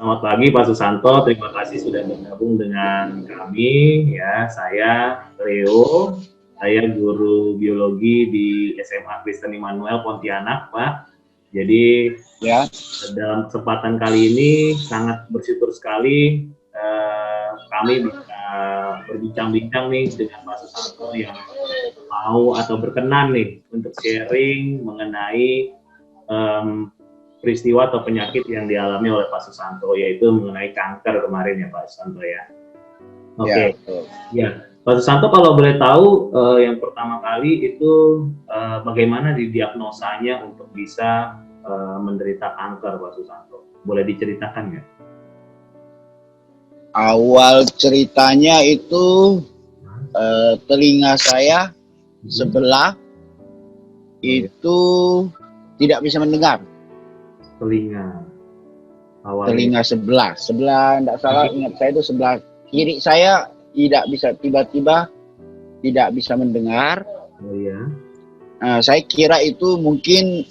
Selamat pagi Pak Susanto, terima kasih sudah bergabung dengan kami. Ya, saya Leo, saya guru biologi di SMA Kristen Immanuel Pontianak, Pak. Jadi Ya. dalam kesempatan kali ini sangat bersyukur sekali kami bisa berbincang-bincang nih dengan Pak Susanto yang mau atau berkenan nih untuk sharing mengenai peristiwa atau penyakit yang dialami oleh Pak Susanto, yaitu mengenai kanker kemarin ya Pak Susanto ya. Oke. Ya, Pak Susanto kalau boleh tahu yang pertama kali itu bagaimana didiagnosanya untuk bisa menderita kanker Pak Susanto? Boleh diceritakan nggak? Awal ceritanya itu telinga saya sebelah itu tidak bisa mendengar. Telinga sebelah tidak salah ingat saya itu sebelah kiri saya tidak bisa, tiba-tiba tidak bisa mendengar. Oh iya. Saya kira itu mungkin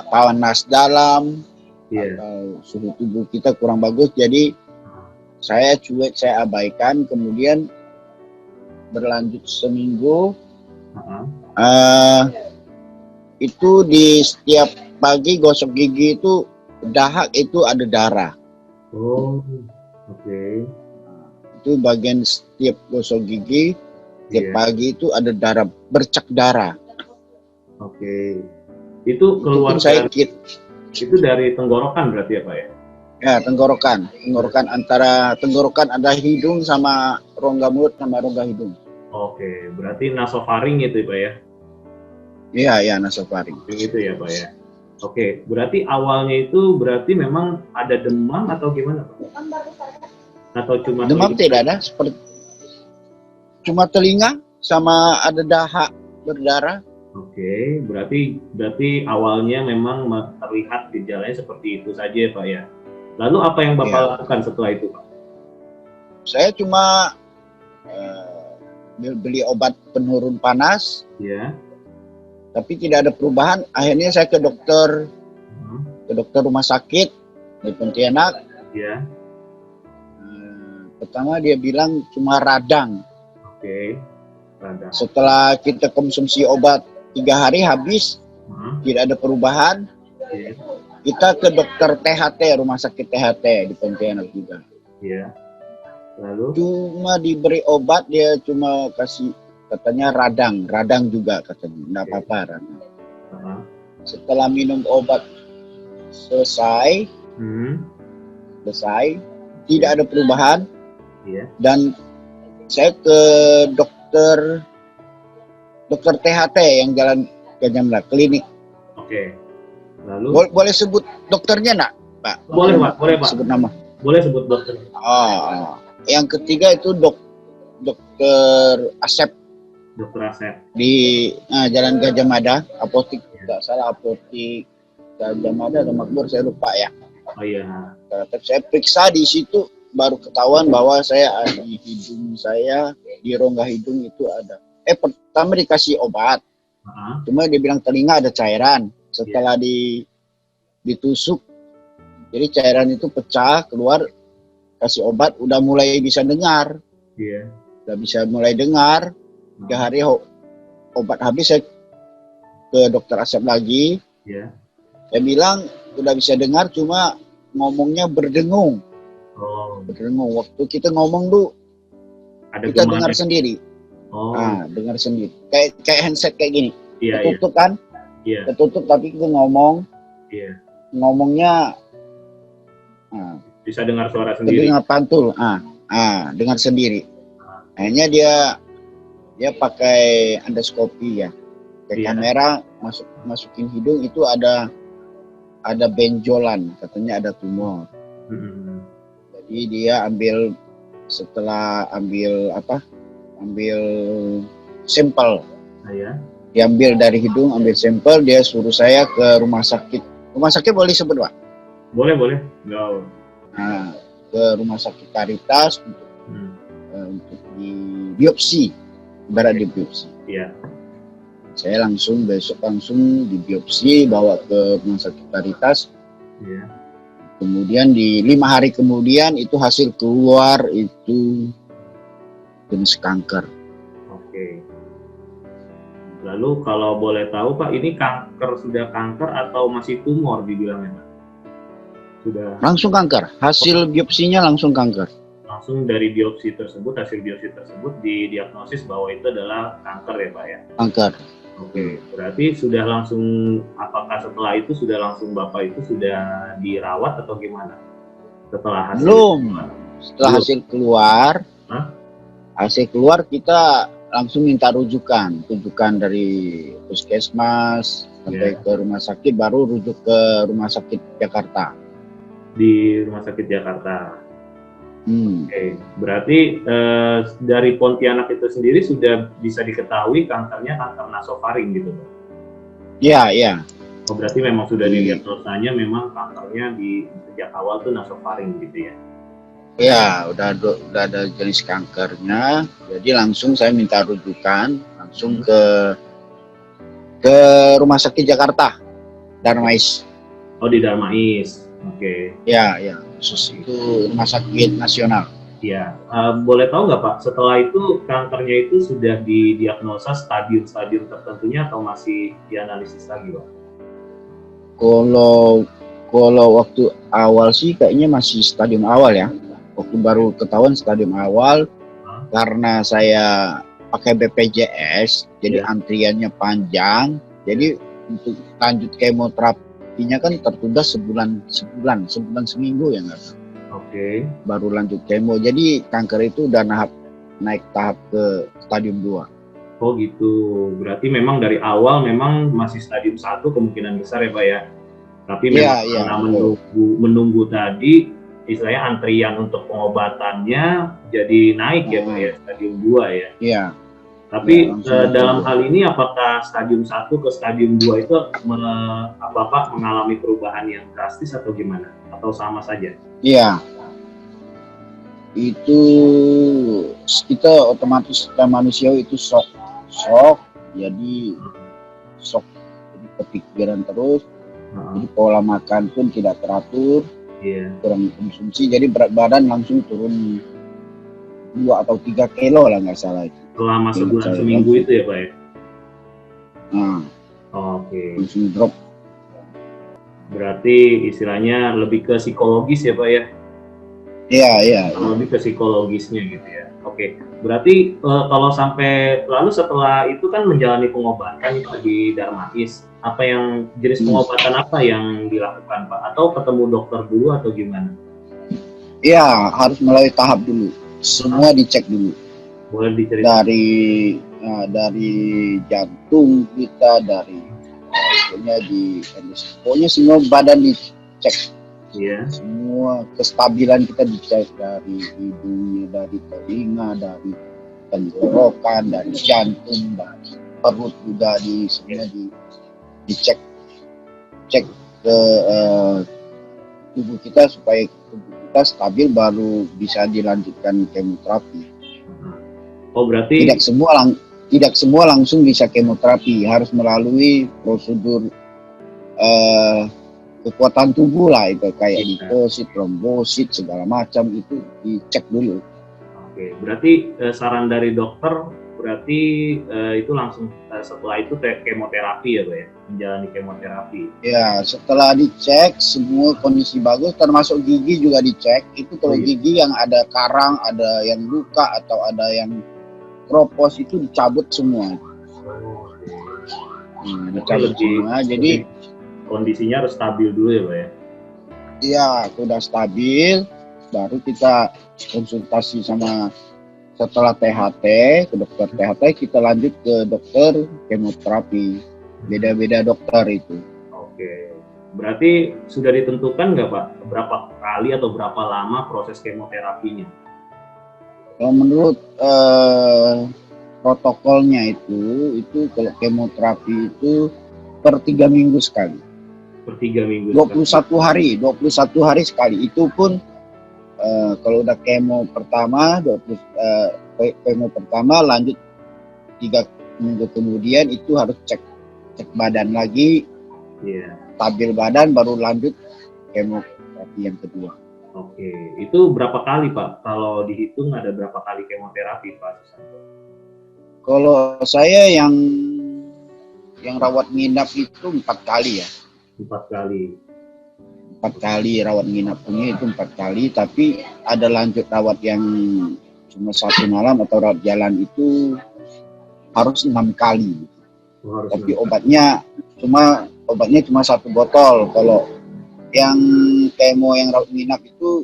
panas dalam atau suhu tubuh kita kurang bagus, jadi saya cuek, saya abaikan. Kemudian berlanjut seminggu. Itu di setiap pagi gosok gigi itu dahak itu ada darah. Oh, oke. Itu bagian setiap gosok gigi setiap pagi itu ada darah, bercak darah. Oke. Itu keluar itu dari tenggorokan berarti ya Pak ya? Ya, tenggorokan antara tenggorokan ada hidung sama rongga mulut sama rongga hidung. Oke, berarti nasofaring itu Pak ya? Iya, nasofaring. Itu ya Pak ya. Oke, berarti awalnya itu berarti memang ada demam atau gimana Pak? Atau cuma demam tidak ada, seperti cuma telinga sama ada dahak berdarah. Oke, berarti awalnya memang terlihat gejalanya seperti itu saja ya Pak ya. Lalu apa yang Bapak lakukan setelah itu Pak? Saya cuma beli obat penurun panas. Ya. Tapi tidak ada perubahan. Akhirnya saya ke dokter rumah sakit di Pontianak. Ya. Pertama dia bilang cuma radang. Oke. Radang. Setelah kita konsumsi obat 3 hari habis, tidak ada perubahan. Kita ke dokter THT, rumah sakit THT di Pontianak juga. Iya. Lalu? Cuma diberi obat, dia cuma kasih katanya radang juga katanya, enggak apa-apa radang. Setelah minum obat selesai, tidak ada perubahan. Dan saya ke dokter THT yang Jalan Gajah Mada, klinik. Oke. Lalu? Boleh sebut dokternya nak, Pak? Boleh Pak, boleh Pak. Sebut nama. Boleh sebut dokter. Yang ketiga itu dokter Asep. Dokter Asep. Di Jalan Gajah Mada, apotik, tidak salah apotik Gajah Mada atau Makmur, saya lupa ya. Oh iya. Saya periksa di situ, baru ketahuan bahwa saya di hidung saya, di rongga hidung itu ada. Pertama dikasih obat, cuma dia bilang telinga ada cairan. Setelah ditusuk, jadi cairan itu pecah keluar, kasih obat, udah mulai bisa dengar. Udah bisa mulai dengar. 3 hari obat habis, saya ke dokter Asep lagi. Saya bilang udah bisa dengar, cuma ngomongnya berdengung. Berdengung. Waktu kita ngomong tuh kita dengar sendiri. Dengar sendiri. Kayak handset kayak gini. Ketutup kan? Ketutup tapi kita ngomong. Ngomongnya bisa dengar suara sendiri. Dengar pantul. Dengar sendiri. Akhirnya dia pakai endoskopi ya. Kamera masukin hidung itu ada benjolan, katanya ada tumor. Jadi dia setelah ambil sampel. Diambil dari hidung, ambil sampel, dia suruh saya ke rumah sakit. Rumah sakit boleh sebut, Pak? Boleh. Ke rumah sakit Caritas untuk di biopsi. Ibarat di biopsi. Saya besok langsung di biopsi, bawa ke rumah sakit Caritas. Kemudian di 5 hari kemudian itu hasil keluar itu jenis kanker. Oke. Lalu kalau boleh tahu Pak, ini kanker sudah kanker atau masih tumor dibilangnya Pak? Sudah. Langsung kanker. Hasil biopsinya langsung kanker. Langsung dari biopsi tersebut, hasil biopsi tersebut didiagnosis bahwa itu adalah kanker ya Pak ya? Kanker. Oke, berarti sudah langsung, apakah setelah itu sudah langsung Bapak itu sudah dirawat atau gimana? Setelah hasil Belum. Setelah hasil keluar, hasil keluar kita langsung minta rujukan dari puskesmas sampai ke rumah sakit, baru rujuk ke rumah sakit Jakarta. Di rumah sakit Jakarta. Oke, berarti dari Pontianak itu sendiri sudah bisa diketahui kankernya kanker nasofaring gitu Pak? Iya, iya. Oh, berarti memang sudah didiagnosanya memang kankernya di sejak awal tuh nasofaring gitu ya? Iya, udah ada jenis kankernya, jadi langsung saya minta rujukan langsung ke rumah sakit Jakarta, Darmais. Oh, di Darmais, oke. Ya, ya, khusus itu rumah sakit nasional. Iya, boleh tahu nggak Pak, setelah itu kankernya itu sudah didiagnosa stadium-stadium tertentunya atau masih dianalisis lagi Pak? Kalau waktu awal sih kayaknya masih stadium awal ya. Waktu baru ketahuan stadium awal, karena saya pakai BPJS, jadi antriannya panjang. Jadi untuk lanjut kemoterapinya kan tertunda sebulan seminggu ya nggak? Oke. Baru lanjut kemo. Jadi kanker itu udah naik tahap ke stadium 2. Oh gitu. Berarti memang dari awal memang masih stadium 1 kemungkinan besar ya Pak ya. Tapi memang karena menunggu tadi, istilahnya antrian untuk pengobatannya jadi naik ya Pak ya, stadium 2 ya. Iya. Tapi dalam hal ini apakah stadium 1 ke stadium 2 itu Bapak mengalami perubahan yang drastis atau gimana? Atau sama saja? Iya. Itu kita otomatis manusia itu shock. Jadi shock, jadi kepikiran terus. Jadi pola makan pun tidak teratur, kurang konsumsi, jadi berat badan langsung turun 2 atau 3 kilo lah nggak salah itu. Selama sebulan seminggu itu ya Pak ya? Oke. Langsung drop. Berarti istilahnya lebih ke psikologis ya Pak ya? Iya. Lebih ke psikologisnya gitu ya. Oke. Berarti kalau sampai lalu setelah itu kan menjalani pengobatan di Darmais, apa yang jenis pengobatan apa yang dilakukan Pak? Atau ketemu dokter dulu atau gimana? Iya, harus melalui tahap dulu. Semua dicek dulu. Boleh diceritakan? Dari jantung kita, dari pokoknya semua badan dicek. Iya. Semua kestabilan kita dicek, dari hidungnya, dari telinga, dari tenggorokan, dari jantung, dari perut juga semua dicek ke tubuh kita supaya tubuh kita stabil, baru bisa dilanjutkan kemoterapi. Oh berarti tidak semua langsung bisa kemoterapi, harus melalui prosedur kekuatan tubuh lah, itu kayak limfosit, trombosit, segala macam itu dicek dulu. Oke, berarti saran dari dokter berarti itu langsung setelah itu kemoterapi ya Pak ya, menjalani kemoterapi. Ya, setelah dicek semua kondisi bagus, termasuk gigi juga dicek. Itu kalau gigi yang ada karang, ada yang luka atau ada yang kropos itu dicabut semua. Dicabut semua. Jadi kondisinya harus stabil dulu ya Pak ya? Iya, sudah stabil, baru kita konsultasi setelah THT, ke dokter THT, kita lanjut ke dokter kemoterapi. Beda-beda dokter itu. Oke, berarti sudah ditentukan nggak Pak, berapa kali atau berapa lama proses kemoterapinya? Kalau menurut protokolnya itu kalau kemoterapi itu per 3 minggu sekali. Per 3 minggu 21 hari sekali. Itu pun kalau udah kemo pertama, lanjut 3 minggu kemudian itu harus cek badan lagi, stabil badan, baru lanjut kemoterapi yang kedua. Oke, itu berapa kali Pak? Kalau dihitung ada berapa kali kemoterapi Pak Susanto? Kalau saya yang rawat nginap itu 4 kali ya. 4 kali. 4 kali rawat nginapnya itu 4 kali, tapi ada lanjut rawat yang cuma 1 malam atau rawat jalan itu harus 6 kali. Tapi obatnya cuma 1 botol. Kalau yang kemo yang rawat nginap itu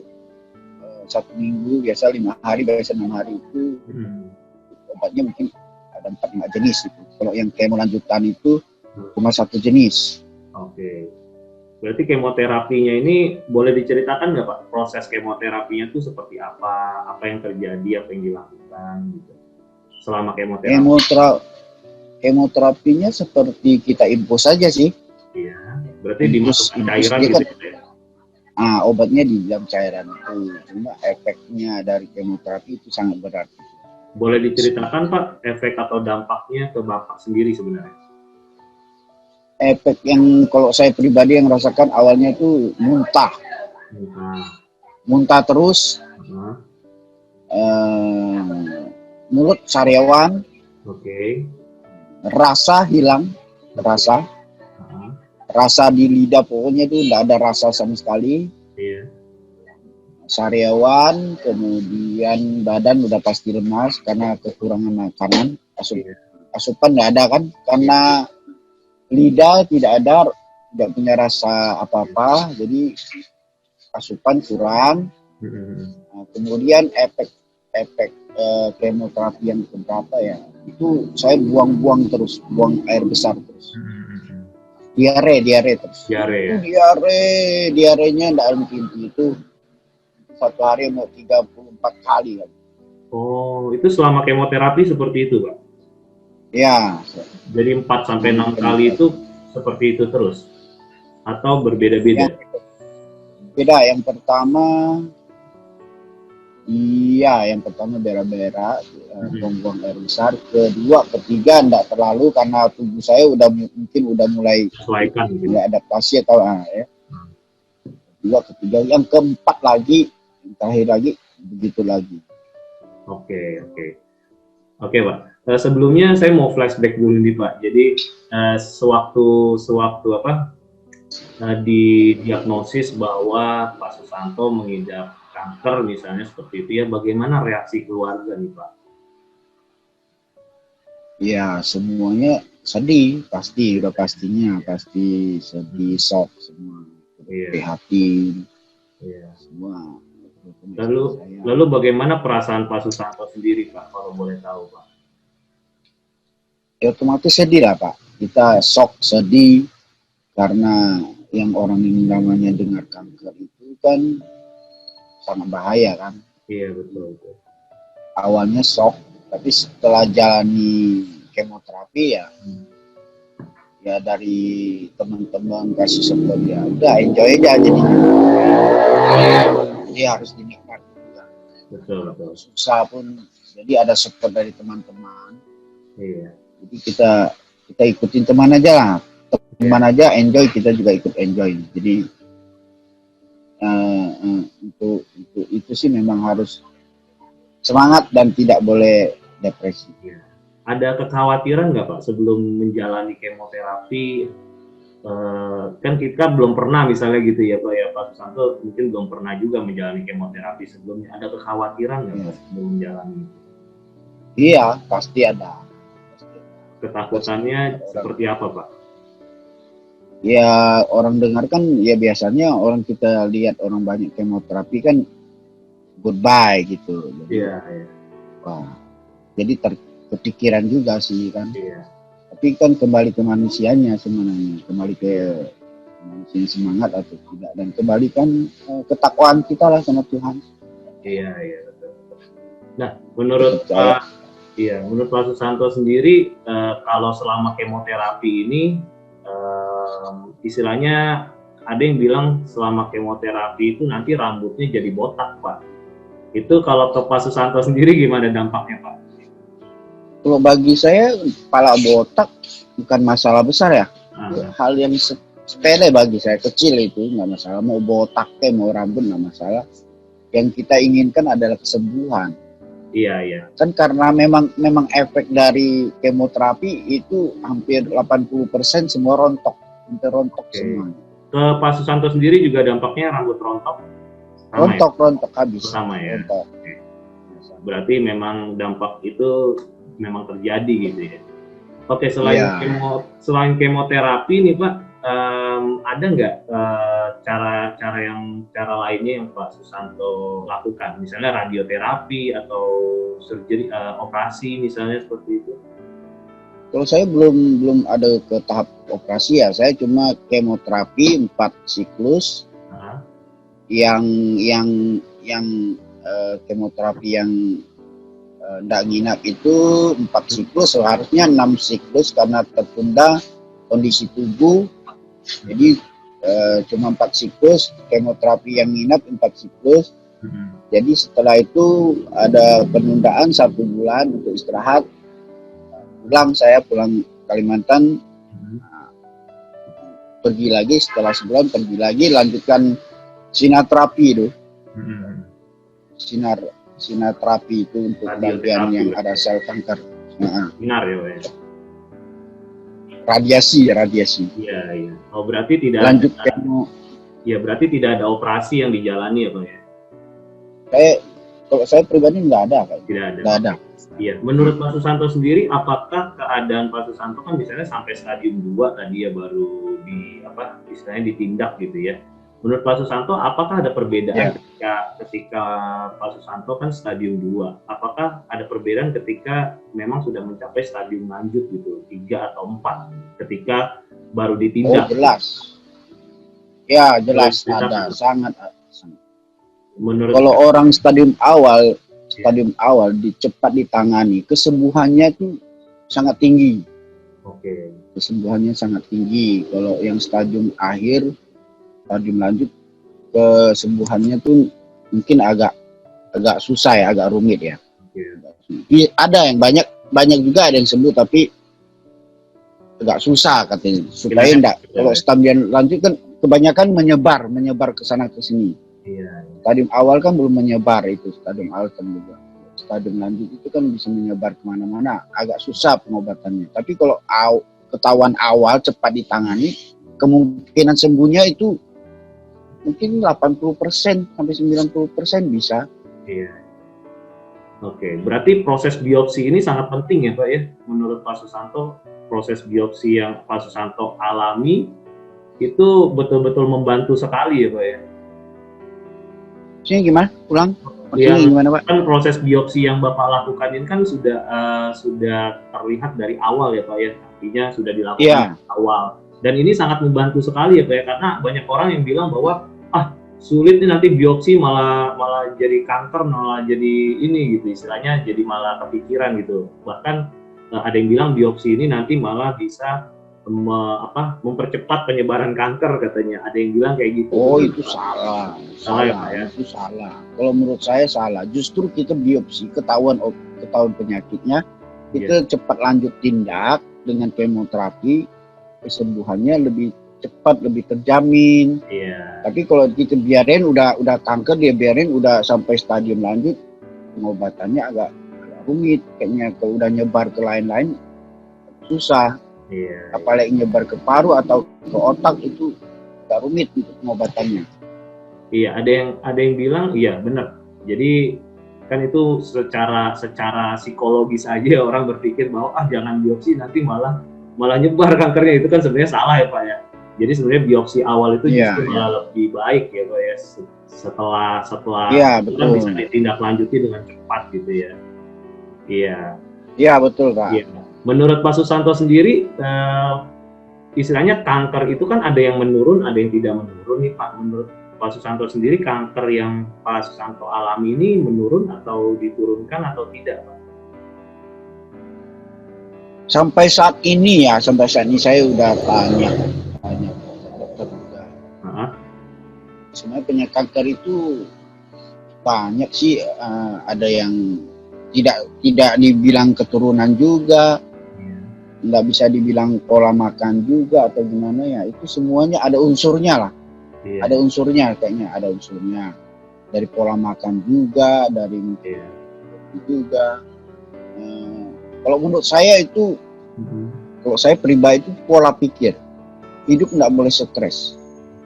1 minggu, biasa 5 hari, biasa 6 hari itu obatnya mungkin ada 4-5 jenis itu. Kalau yang kemo lanjutan itu cuma 1 jenis. Oke. Berarti kemoterapinya ini boleh diceritakan nggak Pak? Proses kemoterapinya itu seperti apa? Apa yang terjadi? Apa yang dilakukan gitu selama kemoterapi? Kemoterapinya seperti kita infus saja sih. Iya. Berarti dimasukkan cairan gitu ya? Obatnya di dalam cairan itu. Cuma efeknya dari kemoterapi itu sangat berat. Boleh diceritakan Pak efek atau dampaknya ke Bapak sendiri sebenarnya? Efek yang kalau saya pribadi yang rasakan awalnya itu muntah terus, mulut sariawan, rasa hilang, rasa di lidah pokoknya itu tidak ada rasa sama sekali, sariawan, kemudian badan udah pasti lemas karena kekurangan makanan, asupan tidak ada kan, karena lidah tidak punya rasa apa-apa, jadi asupan kurang. Kemudian efek kemoterapi yang keberapa ya, itu saya buang air besar terus, diare terus, diarenya tidak mungkin itu 1 hari mau 34 kali kan. Oh, itu selama kemoterapi seperti itu Pak? Ya. Jadi 4-6 kali itu seperti itu terus? Atau berbeda-beda? Beda, yang pertama berak-berak, buang air besar. Kedua, ketiga enggak terlalu karena tubuh saya mungkin udah mulai adaptasi atau ya. Kedua, ketiga, yang keempat lagi, yang terakhir lagi, begitu lagi. Oke Pak. Sebelumnya saya mau flashback dulu nih Pak. Jadi sewaktu didiagnosis bahwa Pak Susanto mengidap kanker misalnya seperti itu ya, bagaimana reaksi keluarga nih Pak? Ya semuanya sedih, pastinya pasti sedih, shock semua, prihatin, semua. Lalu bagaimana perasaan Pak Susanto sendiri Pak, kalau boleh tahu Pak? Ya otomatis sedih lah Pak, kita shock, sedih, karena yang orang yang namanya dengar kanker itu kan sangat bahaya kan. Iya betul. Awalnya shock, tapi setelah jalani kemoterapi ya dari teman-teman kasih support ya udah enjoy aja jadi harus dinikmati juga. Betul. Susah pun jadi ada support dari teman-teman. Iya. Jadi kita ikutin teman aja lah. Teman aja enjoy, kita juga ikut enjoy. Jadi untuk itu sih memang harus semangat dan tidak boleh depresi. Iya. Ada kekhawatiran nggak Pak sebelum menjalani kemoterapi? Kan kita belum pernah misalnya gitu ya Pak Susanto mungkin belum pernah juga menjalani kemoterapi sebelumnya. Ada kekhawatiran nggak Pak sebelum menjalani itu? Iya, pasti ada. Ketakutannya seperti apa Pak? Ya orang dengar kan ya biasanya orang kita lihat orang banyak kemoterapi kan goodbye gitu. Iya. Wah, jadi kepikiran juga sih kan. Iya. Tapi kan kembali ke manusianya sebenarnya, kembali ke manusia semangat atau tidak, dan kembali kan ketakwaan kita lah sama Tuhan. Iya betul. Nah menurut Pak Susanto sendiri kalau selama kemoterapi ini istilahnya ada yang bilang selama kemoterapi itu nanti rambutnya jadi botak Pak. Itu kalau ke Pak Susanto sendiri gimana dampaknya Pak? Kalau bagi saya kepala botak bukan masalah besar ya. Hal yang sepele bagi saya, kecil itu nggak masalah, mau botak mau rambut nggak masalah. Yang kita inginkan adalah kesembuhan. Iya. Kan karena memang efek dari kemoterapi itu hampir 80% semua rontok, hampir rontok semua. Ke Pak Susanto sendiri juga dampaknya rambut rontok? Rontok habis. Sama ya. Rontok. Berarti memang dampak itu memang terjadi gitu ya. Oke, selain kemoterapi nih Pak, ada nggak cara lainnya yang Pak Susanto lakukan? Misalnya radioterapi atau surgery, operasi misalnya seperti itu? Kalau saya belum ada ke tahap operasi ya, saya cuma kemoterapi 4 siklus. Yang kemoterapi yang tidak nginap itu 4 siklus, seharusnya 6 siklus karena tertunda kondisi tubuh. Jadi cuma 4 siklus, kemoterapi yang nginap 4 siklus. Jadi setelah itu ada penundaan 1 bulan untuk istirahat. Saya pulang Kalimantan, pergi lagi setelah sebulan, pergi lagi lanjutkan sinar terapi itu. Sinar terapi itu untuk bagian yang ada sel kanker. Sinar ya. Radiasi. Iya. Oh, berarti tidak lanjut ya, berarti tidak ada operasi yang dijalani ya Pak ya? Kalau saya pribadi nggak ada kan? Tidak ada. Iya, menurut Pak Susanto sendiri, apakah keadaan Pak Susanto kan misalnya sampai stadium 2 tadi ya baru istilahnya ditindak gitu ya. Menurut Pak Susanto, apakah ada perbedaan ketika Pak Susanto kan stadium 2? Apakah ada perbedaan ketika memang sudah mencapai stadium lanjut gitu, 3 atau 4, ketika baru ditindak? Oh, jelas. Ya, jelas ada, sangat. Kalau orang stadium awal cepat ditangani, kesembuhannya itu sangat tinggi. Kesembuhannya sangat tinggi. Kalau yang stadium akhir, stadium lanjut, kesembuhannya tuh mungkin agak susah ya, agak rumit ya. Ada yang banyak juga ada yang sembuh, tapi agak susah katanya. Supaya enggak, kalau stadium lanjut kan kebanyakan menyebar ke sana ke sini. Stadium awal kan belum menyebar itu, stadium awal kan juga. Stadium lanjut itu kan bisa menyebar kemana-mana, agak susah pengobatannya. Tapi kalau ketahuan awal cepat ditangani, kemungkinan sembuhnya itu mungkin 80% sampai 90% bisa. Berarti proses biopsi ini sangat penting ya Pak ya, menurut Pak Susanto. Proses biopsi yang Pak Susanto alami itu betul-betul membantu sekali ya Pak ya. Maksudnya gimana? Ulang? Gimana Pak? Kan proses biopsi yang Bapak lakukan ini kan sudah terlihat dari awal ya Pak ya, artinya sudah dilakukan dari awal. Dan ini sangat membantu sekali ya Pak ya, karena banyak orang yang bilang bahwa sulit nih nanti biopsi malah jadi kanker, malah jadi ini gitu, istilahnya jadi malah kepikiran gitu. Bahkan ada yang bilang biopsi ini nanti malah bisa mempercepat penyebaran kanker katanya. Ada yang bilang kayak gitu. Oh, itu salah ya Pak ya? Itu salah. Kalau menurut saya salah. Justru kita biopsi ketahuan penyakitnya, kita cepat lanjut tindak dengan kemoterapi, kesembuhannya lebih cepat, lebih terjamin. Tapi kalau kita biarin udah kanker, dia biarin udah sampai stadium lanjut, pengobatannya agak rumit. Kayaknya kalau udah nyebar ke lain-lain susah. Apalagi nyebar ke paru atau ke otak itu agak rumit untuk pengobatannya. Ada yang bilang iya benar. Jadi kan itu secara psikologis aja orang berpikir bahwa jangan biopsi nanti malah nyebar kankernya. Itu kan sebenarnya salah ya Pak ya. Jadi sebenarnya biopsi awal itu justru malah lebih baik ya Pak ya, setelah betul. Bisa ditindaklanjuti dengan cepat gitu ya. Iya betul Pak. Menurut Pak Susanto sendiri, istilahnya kanker itu kan ada yang menurun, ada yang tidak menurun nih Pak. Menurut Pak Susanto sendiri, kanker yang Pak Susanto alami ini menurun atau diturunkan atau tidak Pak? Sampai saat ini saya udah tanya dokter juga. Sebenarnya penyakit kanker itu banyak sih, ada yang tidak dibilang keturunan juga. nggak bisa dibilang pola makan juga atau gimana ya, itu semuanya ada unsurnya lah. Iya. Ada unsurnya kayaknya, ada unsurnya dari pola makan juga, dari juga. Kalau menurut saya itu, kalau saya pribadi itu pola pikir, hidup nggak boleh stres.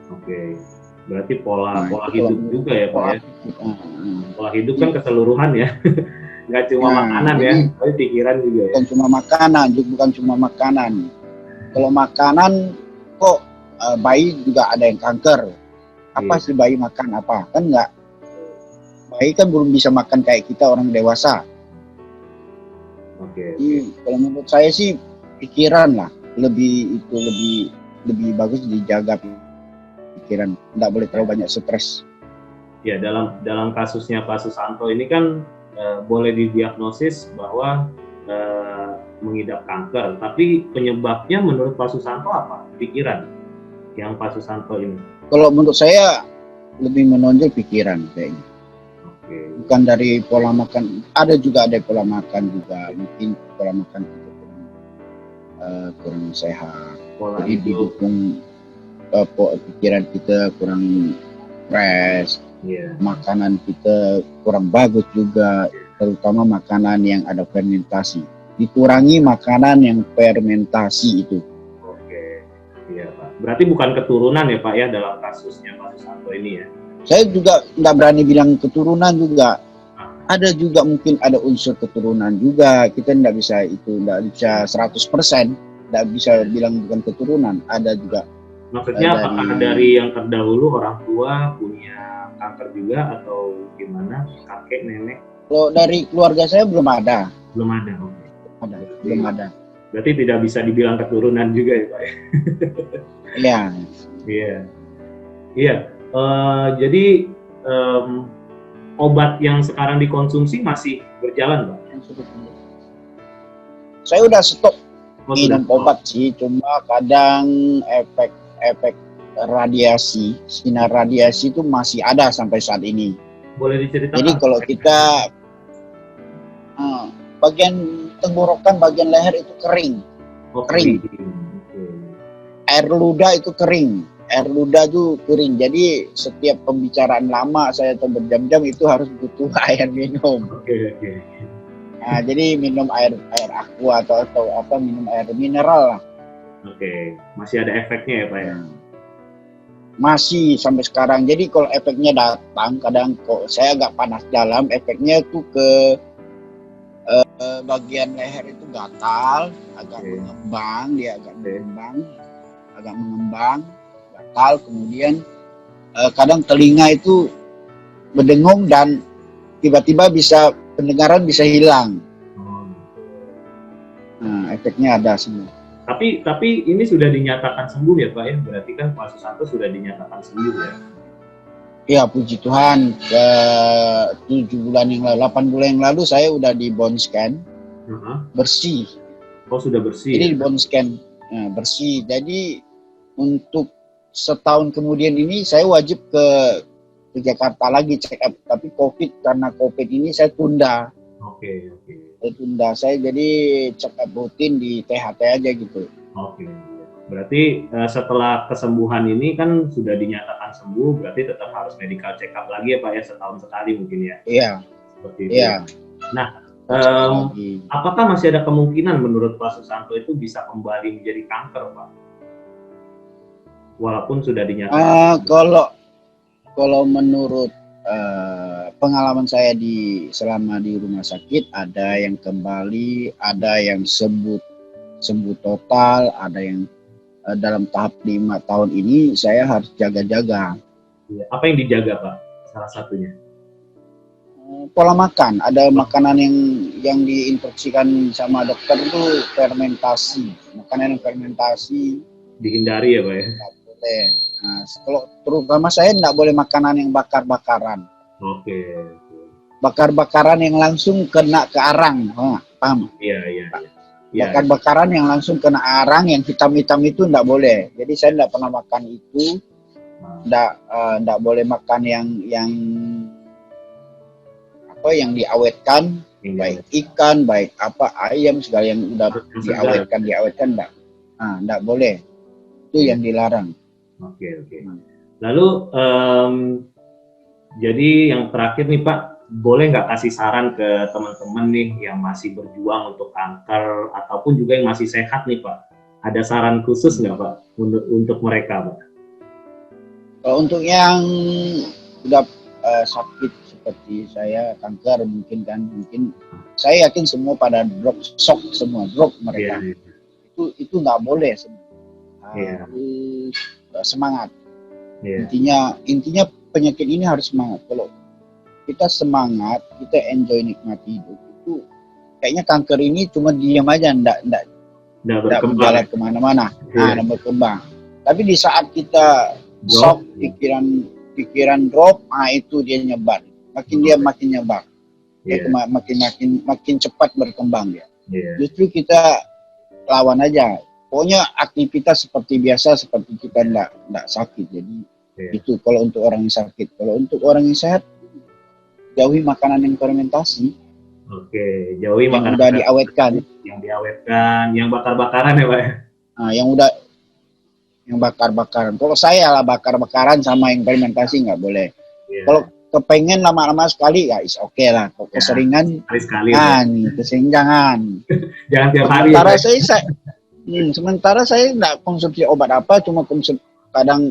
Oke, berarti pola hidup juga ya Pak ya. Pola hidup kan keseluruhan ya. Nggak cuma makanan ya, tapi pikiran juga ya. Bukan cuma makanan, bukan cuma makanan. Kalau makanan kok bayi juga ada yang kanker. Apa sih bayi makan apa? Kan nggak. Bayi kan belum bisa makan kayak kita orang dewasa. Jadi kalau menurut saya sih pikiran lah lebih bagus dijaga pikiran. Nggak boleh terlalu banyak stres. Ya dalam kasusnya Pak Susanto ini kan boleh didiagnosis bahwa mengidap kanker, tapi penyebabnya menurut Pak Susanto apa? Pikiran yang Pak Susanto ini? Kalau menurut saya lebih menonjol pikiran kayaknya. Bukan dari pola makan, ada pola makan juga, mungkin pola makan itu kurang sehat, jadi didukung pikiran kita kurang fresh. Makanan kita kurang bagus juga, terutama makanan yang ada fermentasi. Dikurangi makanan yang fermentasi itu. Oke, iya Pak. Berarti bukan keturunan ya Pak ya dalam kasusnya Pak Susanto ini ya? Saya juga nggak berani bilang keturunan juga. Ada juga mungkin ada unsur keturunan juga. Kita nggak bisa 100%, nggak bisa bilang bukan keturunan. Ada juga. Maksudnya apakah dari yang terdahulu orang tua punya kanker juga atau gimana, kakek nenek? Kalau dari keluarga saya belum ada. Belum ada, oke. Belum ada. Berarti tidak bisa dibilang keturunan juga ya Pak? Iya. Iya. Jadi obat yang sekarang dikonsumsi masih berjalan Pak? Saya udah stop minum obat sih, cuma kadang efek radiasi, sinar radiasi itu masih ada sampai saat ini. Boleh diceritakan? Jadi kalau kita bagian tenggorokan, bagian leher itu kering. Kering. Air ludah itu kering. Air ludah itu kering. Jadi setiap pembicaraan lama saya atau berjam-jam itu harus butuh air minum. Nah, jadi minum air aqua atau apa, minum air mineral lah. Masih ada efeknya ya Pak ya? Masih sampai sekarang. Jadi kalau efeknya datang, kadang kok saya agak panas dalam, efeknya itu ke bagian leher itu gatal, agak mengembang, dia agak mengembang, gatal. Kemudian kadang telinga itu berdengung dan tiba-tiba pendengaran bisa hilang. Nah, efeknya ada semua. Tapi ini sudah dinyatakan sembuh ya Pak ya? Berarti kan Pak Susanto sudah dinyatakan sembuh ya? Ya puji Tuhan, 7 bulan yang lalu, 8 bulan yang lalu saya udah di bone scan, bersih. Oh sudah bersih? Jadi di bone scan bersih. Jadi untuk setahun kemudian ini saya wajib ke Jakarta lagi check up. Tapi karena COVID ini saya tunda. Saya tunda, saya jadi check up rutin di THT aja gitu. Berarti setelah kesembuhan ini kan sudah dinyatakan sembuh, berarti tetap harus medical check up lagi ya Pak ya, setahun sekali mungkin ya? Iya. Seperti itu. Iya. Nah, apakah masih ada kemungkinan menurut Pak Susanto itu bisa kembali menjadi kanker Pak? Walaupun sudah dinyatakan. Kalau menurut pengalaman saya selama di rumah sakit, ada yang kembali, ada yang sembuh total, ada yang dalam tahap 5 tahun ini saya harus jaga-jaga. Apa yang dijaga Pak? Salah satunya? Pola makan. Ada makanan yang diinstruksikan sama dokter itu fermentasi. Makanan yang fermentasi dihindari ya Pak ya? Tidak boleh. Nah, kalau terutama saya tidak boleh makanan yang bakar-bakaran. Bakar-bakaran yang langsung kena ke arang, paham? Iya. Bakar-bakaran yang langsung kena arang, yang hitam-hitam itu tidak boleh. Jadi saya tidak pernah makan itu. Tidak boleh makan yang diawetkan. baik ikan, baik apa ayam segala yang udah diawetkan enggak boleh. Itu yang dilarang. Oke. Lalu jadi yang terakhir nih Pak, boleh nggak kasih saran ke teman-teman nih yang masih berjuang untuk kanker ataupun juga yang masih sehat nih Pak? Ada saran khusus nggak Pak untuk mereka Pak? Untuk yang udah sakit seperti saya kanker mungkin saya yakin semua pada drop mereka. Itu nggak boleh harus semangat. Intinya penyakit ini harus semangat. Kalau kita semangat, kita enjoy nikmati hidup, itu kayaknya kanker ini cuma diam aja, enggak berjalan kemana-mana, enggak berkembang. Tapi di saat kita shock, pikiran drop, itu dia nyebar. Makin nyebar. Makin cepat berkembang dia. Justru kita lawan aja. Pokoknya aktivitas seperti biasa, seperti kita enggak sakit. Jadi itu kalau untuk orang yang sakit. Kalau untuk orang yang sehat, jauhi makanan yang fermentasi. Oke, jauhi makanan yang udah diawetkan. Yang bakar-bakaran ya Pak? Yang bakar-bakaran. Kalau saya lah bakar-bakaran sama yang fermentasi nggak boleh. Kalau kepengen lama-lama sekali ya is oke lah. Kalau keseringan, keseringan jangan. Jangan tiap hari. Sementara saya nggak konsumsi obat apa, cuma kadang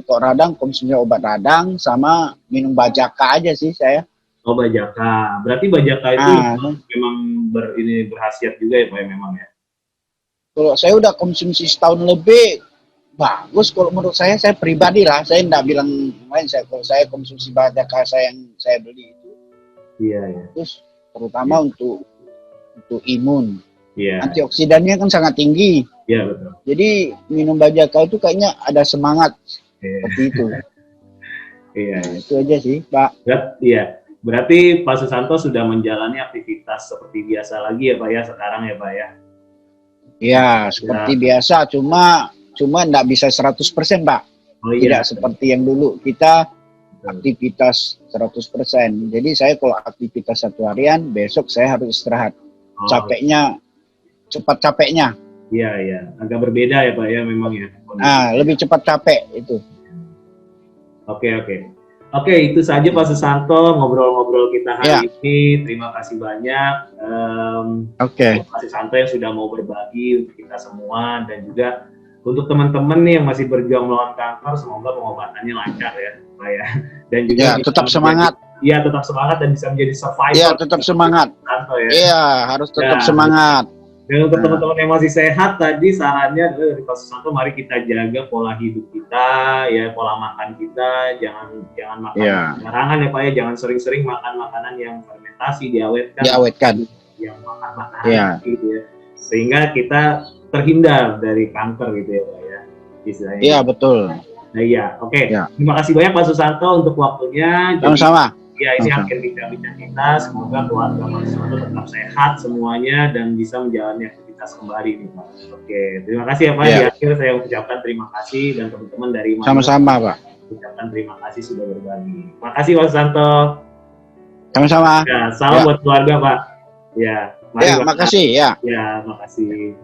konsumsi obat radang sama minum bajaka aja sih saya. Oh bajaka, berarti bajaka itu memang berkhasiat juga ya Pak memang ya? Kalau saya udah konsumsi setahun lebih, bagus kalau menurut saya pribadi lah, saya enggak bilang lain, kalau saya konsumsi bajaka yang saya beli itu. Iya. Terus terutama untuk imun. Antioksidannya kan sangat tinggi. Iya betul. Jadi minum bajaka itu kayaknya ada semangat seperti itu. Itu aja sih Pak. Berarti Pak Susanto sudah menjalani aktivitas seperti biasa lagi ya Pak ya sekarang ya Pak ya? Iya, seperti biasa, cuma enggak bisa 100% Pak. Tidak seperti yang dulu, kita aktivitas 100%. Jadi saya kalau aktivitas satu harian, besok saya harus istirahat. Cepat capeknya. Iya, agak berbeda ya Pak ya memang ya. Lebih cepat capek itu. Oke, itu saja Pak Susanto ngobrol-ngobrol kita hari ini. Terima kasih banyak Pak Susanto yang sudah mau berbagi untuk kita semua, dan juga untuk teman-teman nih yang masih berjuang melawan kanker, semoga pengobatannya lancar ya Pak ya. Dan juga tetap semangat. Iya, tetap semangat dan bisa menjadi survivor. Iya, tetap semangat. Iya, harus tetap semangat. Dan untuk teman-teman yang masih sehat, tadi sarannya dari Pak Susanto, mari kita jaga pola hidup kita, ya pola makan kita, jangan makan sembarangan ya Pak ya, jangan sering-sering makan makanan yang fermentasi, diawetkan, yang bakar-bakaran gitu ya, sehingga kita terhindar dari kanker gitu ya Pak ya, istilahnya. Iya betul. Terima kasih banyak Pak Susanto untuk waktunya. Sama-sama. Ya, ini akhir bincang-bincang kita. Semoga keluarga Pak Susanto tetap sehat semuanya dan bisa menjalani aktivitas kembali nih Pak. Terima kasih ya Pak. Di akhir saya ucapkan terima kasih, dan teman-teman dari sama-sama Pak. Ucapkan terima kasih sudah berbagi. Terima kasih Pak Susanto. Sama-sama. Salam buat keluarga Pak. Makasih ya. Makasih.